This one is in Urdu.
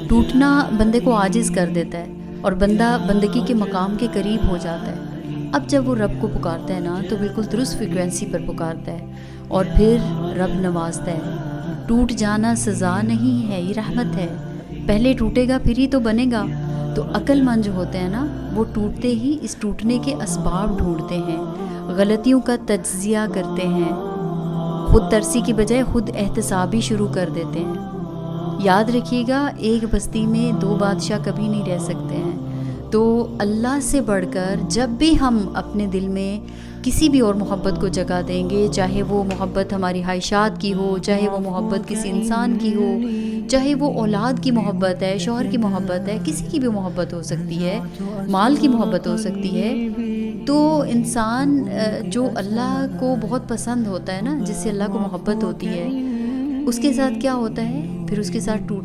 ٹوٹنا بندے کو عاجز کر دیتا ہے اور بندہ بندگی کے مقام کے قریب ہو جاتا ہے۔ اب جب وہ رب کو پکارتا ہے نا تو بالکل درست فریکوینسی پر پکارتا ہے اور پھر رب نوازتا ہے۔ ٹوٹ جانا سزا نہیں ہے، یہ رحمت ہے۔ پہلے ٹوٹے گا پھر ہی تو بنے گا۔ تو عقل مند جو ہوتے ہیں نا وہ ٹوٹتے ہی اس ٹوٹنے کے اسباب ڈھونڈتے ہیں، غلطیوں کا تجزیہ کرتے ہیں، خود ترسی کی بجائے خود احتسابی شروع کر دیتے ہیں۔ یاد رکھیے گا ایک بستی میں دو بادشاہ کبھی نہیں رہ سکتے ہیں۔ تو اللہ سے بڑھ کر جب بھی ہم اپنے دل میں کسی بھی اور محبت کو جگہ دیں گے، چاہے وہ محبت ہماری خواہشات کی ہو، چاہے وہ محبت کسی انسان کی ہو، چاہے وہ اولاد کی محبت ہے، شوہر کی محبت ہے، کسی کی بھی محبت ہو سکتی ہے، مال کی محبت ہو سکتی ہے، تو انسان جو اللہ کو بہت پسند ہوتا ہے نا، جس سے اللہ کو محبت ہوتی ہے، اس کے ساتھ کیا ہوتا ہے؟ پھر اس کے ساتھ ٹوٹنا